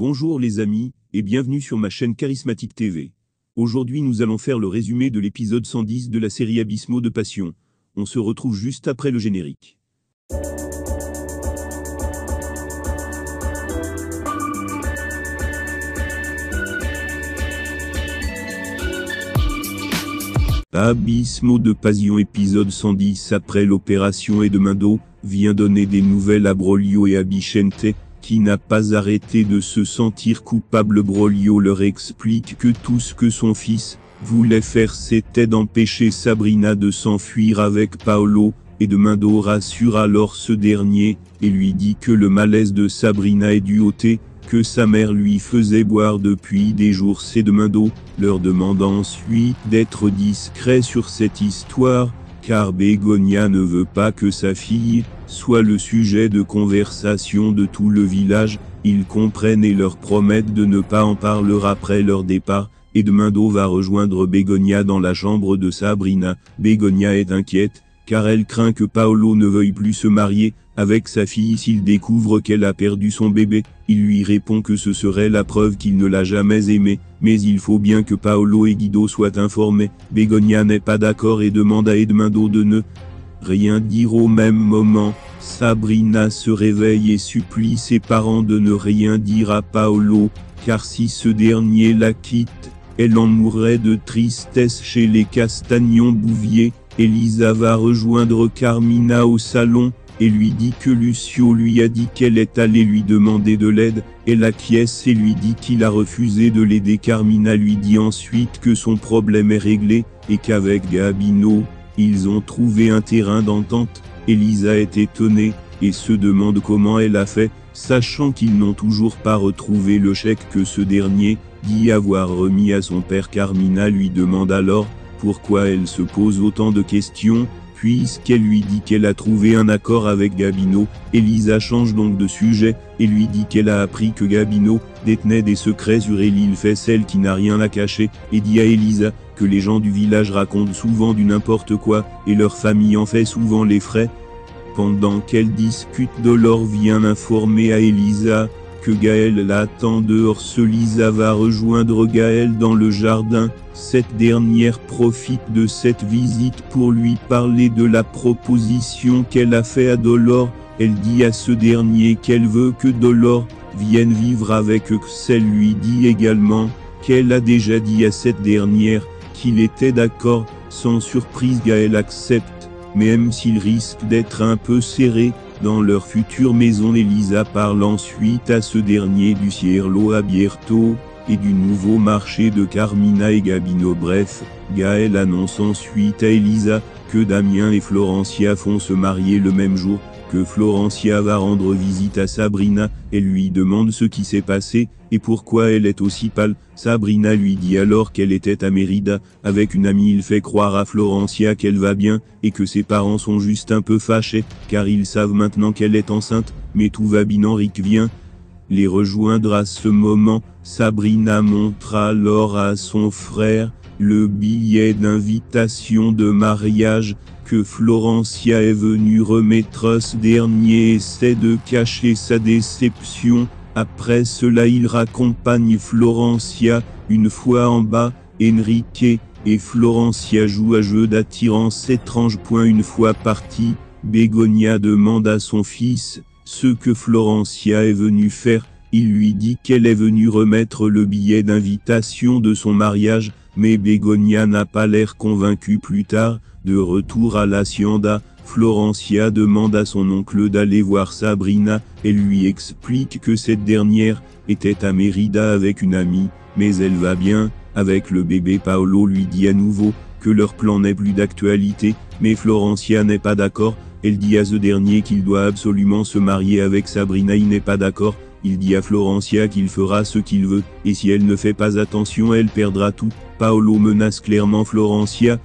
Bonjour les amis, et bienvenue sur ma chaîne Charismatique TV. Aujourd'hui nous allons faire le résumé de l'épisode 110 de la série Abysmaux de Passion. On se retrouve juste après le générique. Abysmaux de Passion épisode 110 après l'opération Edmundo, vient donner des nouvelles à Broglio et à Bicente, qui n'a pas arrêté de se sentir coupable. Broglio leur explique que tout ce que son fils voulait faire c'était d'empêcher Sabrina de s'enfuir avec Paolo, Edmundo rassure alors ce dernier, et lui dit que le malaise de Sabrina est dû au thé que sa mère lui faisait boire depuis des jours. Edmundo leur demande ensuite d'être discret sur cette histoire, car Begonia ne veut pas que sa fille soit le sujet de conversation de tout le village. Ils comprennent et leur promettent de ne pas en parler après leur départ. Edmundo va rejoindre Begonia dans la chambre de Sabrina. Begonia est inquiète, car elle craint que Paolo ne veuille plus se marier avec sa fille s'il découvre qu'elle a perdu son bébé. Il lui répond que ce serait la preuve qu'il ne l'a jamais aimé, mais il faut bien que Paolo et Guido soient informés. Begonia n'est pas d'accord et demande à Edmundo de ne rien dire. Au même moment, Sabrina se réveille et supplie ses parents de ne rien dire à Paolo, car si ce dernier la quitte, elle en mourrait de tristesse chez les Castagnon-Bouvier. Elisa va rejoindre Carmina au salon, et lui dit que Lucio lui a dit qu'elle est allée lui demander de l'aide. Elle acquiesce et lui dit qu'il a refusé de l'aider. Carmina lui dit ensuite que son problème est réglé, et qu'avec Gabino, ils ont trouvé un terrain d'entente. Elisa est étonnée, et se demande comment elle a fait, sachant qu'ils n'ont toujours pas retrouvé le chèque que ce dernier dit avoir remis à son père. Carmina lui demande alors pourquoi elle se pose autant de questions, puisqu'elle lui dit qu'elle a trouvé un accord avec Gabino. Elisa change donc de sujet, et lui dit qu'elle a appris que Gabino détenait des secrets sur elle. Il fait celle qui n'a rien à cacher, et dit à Elisa que les gens du village racontent souvent du n'importe quoi, et leur famille en fait souvent les frais. Pendant qu'elle discute, Dolor vient informer à Elisa que Gaël l'attend dehors. Lisa va rejoindre Gaël dans le jardin. Cette dernière profite de cette visite pour lui parler de la proposition qu'elle a faite à Dolor. Elle dit à ce dernier qu'elle veut que Dolor vienne vivre avec eux. Elle lui dit également qu'elle a déjà dit à cette dernière qu'il était d'accord. Sans surprise, Gaël accepte, même s'il risque d'être un peu serré dans leur future maison. Elisa parle ensuite à ce dernier du Cielo Abierto et du nouveau marché de Carmina et Gabino. Bref, Gaël annonce ensuite à Elisa que Damien et Florencia vont se marier le même jour, que Florencia va rendre visite à Sabrina. Elle lui demande ce qui s'est passé et pourquoi elle est aussi pâle. Sabrina lui dit alors qu'elle était à Mérida avec une amie. Il fait croire à Florencia qu'elle va bien et que ses parents sont juste un peu fâchés car ils savent maintenant qu'elle est enceinte, mais tout va bien. Henrik vient les rejoindre à ce moment. Sabrina montre alors à son frère le billet d'invitation de mariage que Florencia est venue remettre. Ce dernier essaie de cacher sa déception. Après cela, il raccompagne Florencia. Une fois en bas, Enrique et Florencia jouent à jeu d'attirance étrange. Une fois parti, Begonia demande à son fils ce que Florencia est venue faire. Il lui dit qu'elle est venue remettre le billet d'invitation de son mariage, mais Begonia n'a pas l'air convaincue. Plus tard, de retour à l'hacienda, Florencia demande à son oncle d'aller voir Sabrina. Elle lui explique que cette dernière était à Mérida avec une amie, mais elle va bien avec le bébé. Paolo lui dit à nouveau que leur plan n'est plus d'actualité, mais Florencia n'est pas d'accord. Elle dit à ce dernier qu'il doit absolument se marier avec Sabrina. Il n'est pas d'accord. Il dit à Florencia qu'il fera ce qu'il veut, et si elle ne fait pas attention, elle perdra tout. Paolo menace clairement Florencia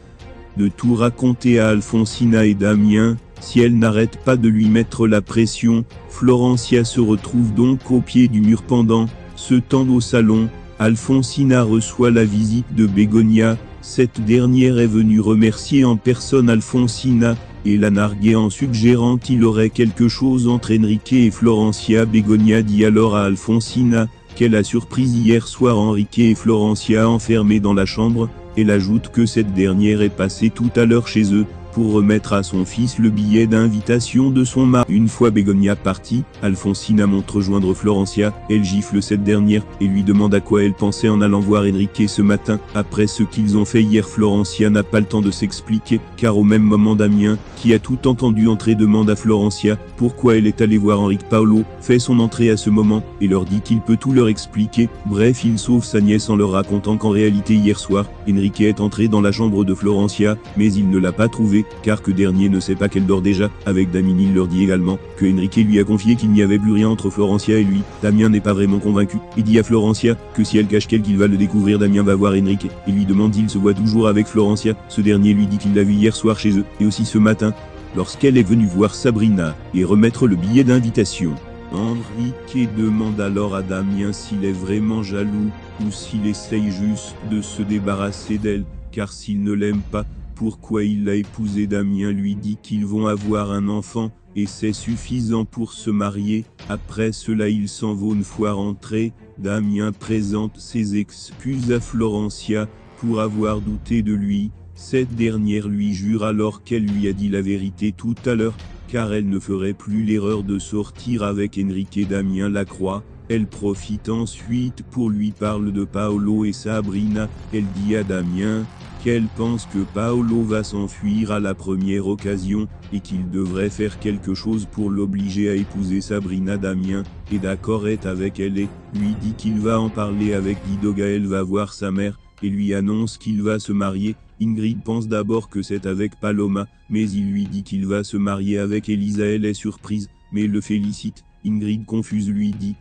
de tout raconter à Alfonsina et Damien, si elle n'arrête pas de lui mettre la pression. Florencia se retrouve donc au pied du mur. Pendant ce temps au salon, Alfonsina reçoit la visite de Begonia. Cette dernière est venue remercier en personne Alfonsina, et la narguer en suggérant qu'il aurait quelque chose entre Enrique et Florencia. Begonia dit alors à Alfonsina qu'elle a surprise hier soir Enrique et Florencia enfermés dans la chambre. Elle ajoute que cette dernière est passée tout à l'heure chez eux, pour remettre à son fils le billet d'invitation de son mari. Une fois Begonia partie, Alfonsina monte rejoindre Florencia, elle gifle cette dernière, et lui demande à quoi elle pensait en allant voir Enrique ce matin. Après ce qu'ils ont fait hier, Florencia n'a pas le temps de s'expliquer, car au même moment Damien, qui a tout entendu entrer, demande à Florencia pourquoi elle est allée voir Enrique. Paolo fait son entrée à ce moment, et leur dit qu'il peut tout leur expliquer. Bref, il sauve sa nièce en leur racontant qu'en réalité hier soir, Enrique est entré dans la chambre de Florencia, mais il ne l'a pas trouvée, car que dernier ne sait pas qu'elle dort déjà. Avec Damien, il leur dit également que Enrique lui a confié qu'il n'y avait plus rien entre Florencia et lui. Damien n'est pas vraiment convaincu, et dit à Florencia que si elle cache qu'elle qu'il va le découvrir. Damien va voir Enrique, et lui demande s'il se voit toujours avec Florencia. Ce dernier lui dit qu'il l'a vu hier soir chez eux, et aussi ce matin, lorsqu'elle est venue voir Sabrina, et remettre le billet d'invitation. Enrique demande alors à Damien s'il est vraiment jaloux, ou s'il essaye juste de se débarrasser d'elle, car s'il ne l'aime pas, pourquoi il l'a épousée. Damien lui dit qu'ils vont avoir un enfant, et c'est suffisant pour se marier. Après cela il s'en va. Une fois rentré, Damien présente ses excuses à Florencia, pour avoir douté de lui. Cette dernière lui jure alors qu'elle lui a dit la vérité tout à l'heure, car elle ne ferait plus l'erreur de sortir avec Enrique. Damien la croit. Elle profite ensuite pour lui parler de Paolo et Sabrina. Elle dit à Damien qu'elle pense que Paolo va s'enfuir à la première occasion, et qu'il devrait faire quelque chose pour l'obliger à épouser Sabrina. Damien est d'accord avec elle et lui dit qu'il va en parler avec Guido. Gaël va voir sa mère, et lui annonce qu'il va se marier. Ingrid pense d'abord que c'est avec Paloma, mais il lui dit qu'il va se marier avec Elisa. Elle est surprise, mais le félicite. Ingrid confuse lui dit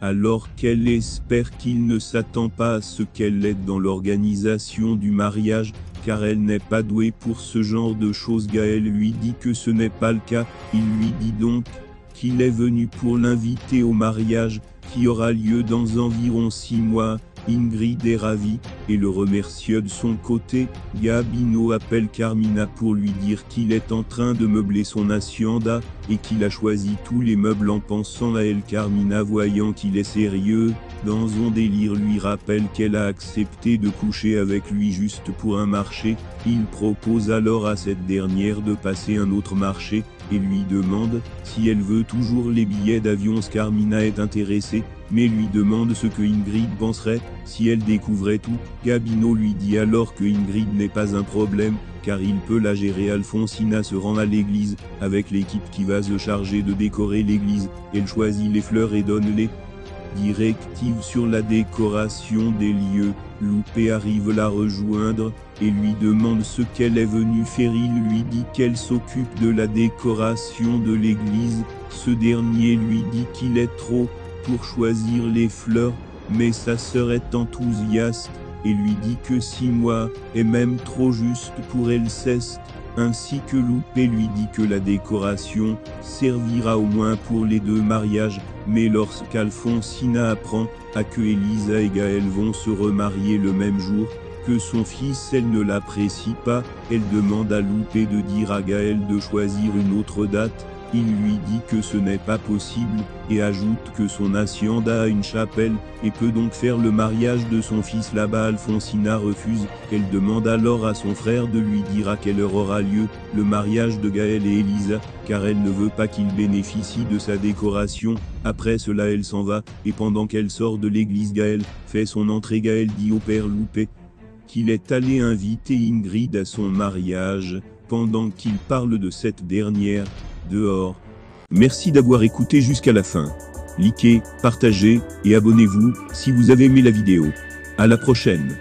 alors qu'elle espère qu'il ne s'attend pas à ce qu'elle aide dans l'organisation du mariage, car elle n'est pas douée pour ce genre de choses. Gaël lui dit que ce n'est pas le cas. Il lui dit donc qu'il est venu pour l'inviter au mariage, qui aura lieu dans environ 6 mois. Ingrid est ravie, et le remercie de son côté. Gabino appelle Carmina pour lui dire qu'il est en train de meubler son hacienda, et qu'il a choisi tous les meubles en pensant à elle. Carmina, voyant qu'il est sérieux, dans son délire, lui rappelle qu'elle a accepté de coucher avec lui juste pour un marché. Il propose alors à cette dernière de passer un autre marché, et lui demande si elle veut toujours les billets d'avion. Carmina est intéressée, mais lui demande ce que Ingrid penserait si elle découvrait tout. Gabino lui dit alors que Ingrid n'est pas un problème, car il peut la gérer. Alfonsina se rend à l'église, avec l'équipe qui va se charger de décorer l'église. Elle choisit les fleurs et donne les directives sur la décoration des lieux. Loupé arrive la rejoindre, et lui demande ce qu'elle est venue faire. Il lui dit qu'elle s'occupe de la décoration de l'église. Ce dernier lui dit qu'il est trop pour choisir les fleurs, mais sa sœur est enthousiaste, et lui dit que 6 mois est même trop juste pour Alceste, ainsi que Loupé lui dit que la décoration servira au moins pour les 2 mariages. Mais lorsqu'Alfonsina apprend que Elisa et Gaël vont se remarier le même jour que son fils, elle ne l'apprécie pas. Elle demande à Loupé de dire à Gaël de choisir une autre date. Il lui dit que ce n'est pas possible, et ajoute que son hacienda a une chapelle, et peut donc faire le mariage de son fils là-bas. Alfonsina refuse. Elle demande alors à son frère de lui dire à quelle heure aura lieu le mariage de Gaël et Elisa, car elle ne veut pas qu'il bénéficie de sa décoration. Après cela elle s'en va, et pendant qu'elle sort de l'église, Gaël fait son entrée. Gaël dit au père Loupé qu'il est allé inviter Ingrid à son mariage, pendant qu'il parle de cette dernière dehors. Merci d'avoir écouté jusqu'à la fin. Likez, partagez et abonnez-vous si vous avez aimé la vidéo. À la prochaine.